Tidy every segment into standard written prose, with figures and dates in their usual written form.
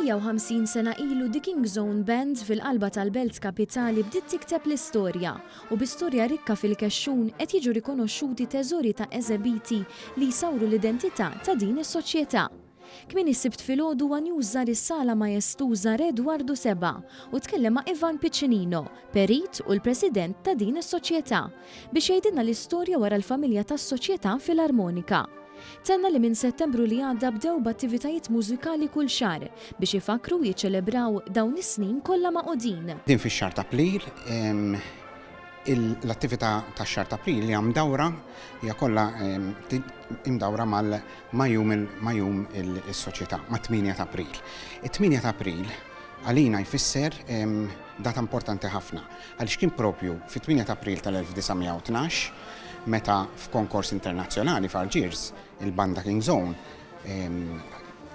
150 sena ilu The King Zone Band fil-qalba tal-Belt Kapitali bdiet tikteb l-istorja u bi-storja rikka fil-kexxun qed jiġu rikonoxxuti teżori ta' eżebiti li jsawru l-identità ta' din is-soċjetà. Kmieni s-sibt filgħodu għan jużar is-sala majestuża Eduardo Seba u tkellem ma' Ivan Piccinino, perit u l-president ta' din is-soċjetà, biex jgħidilna l-istorja wara l-familja tas-soċjetà fil-armonika. Tenna li minn Settembru li għadda bdew b'attivitajiet mużikali kull xahar biex ifakru jiċċelebraw dawn is-snin kollha maqudin. Din fix-xahar ta' April l-attività tax-xahar ta' April li hemm dawra hija kollha imdawra mal-jum is-soċjetà ma' 8 ta' April. It-8 ta' April għalina jfisser data importanti ħafna għaliex kien propju fit-8 ta' April tal-1912 meta f'konkors internazzjonali f'Algiers il-banda King Zone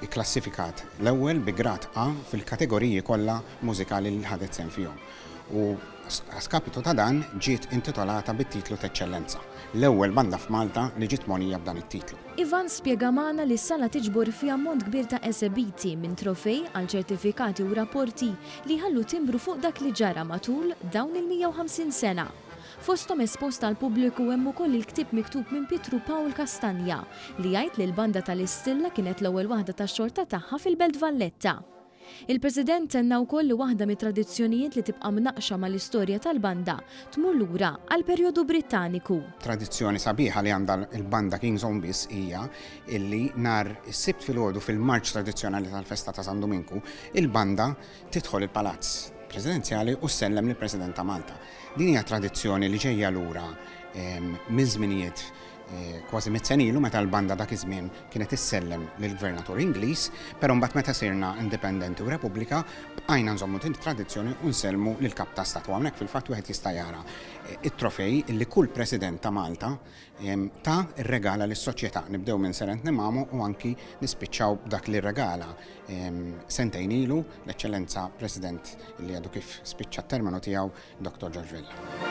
ikklassifikat l-ewwel bi grad A fil-kategoriji kollha mużikali li ħadet sehem fihom. U skapitu ta' dan ġiet intitolata bit-titlu ta' eċċellenza. L-ewwel banda f'Malta li ġiet tmonija b'dan it-titlu. Ivan spjega magħna li s-sala tiġbor fi ammont kbir ta' eżebiti minn trofej għal ċertifikati u rapporti li ħallu timbru fuq dak li ġara matul dawn il-150 sena. Fosthom esposta għal pubbliku hemm ukoll il-ktieb miktub minn Pietru Paul Castagna li jgħid li l-banda tal-Istilla kienet l-ewwel waħda tax-xorta tagħha fil-Belt Valletta. Il-President tenna wkoll li waħda mit-tradizzjonijiet li tibqa' mnaqxa mal-istorja tal-banda tmur lura għal perjodu Brittaniku. Tradizzjoni sabiħa li għandha l-banda King Zone biss hija illi nhar is-sibt filgħodu fil-marċ tradizzjonali tal-Festa ta' San Dominku il-banda tidħol il-palazz presidenzjali u sellem lill-President ta' Malta. Din hija tradizzjoni li ġejja lura minn żminijiet kważi mit-senilu meta l-banda dak iż-żmien kienet issellem lill-Gvernatur Ingliż, però mbagħad meta sirna indipendenti u Repubblika bqajna nżommu din it-tradizzjoni u nsellmu lill-Kap ta' Stat. Hawnhekk fil-fatt wieħed jista' jara it-trofej li kull President ta' Malta ta' irregala lis-soċjetà. Nibdew minn Serent Nimamu u anki nispiċċaw b'dak li rregala sentejn ilu l-Eċċellenza President li għadu kif spiċċa t-terminu tiegħu Dr. George Vella.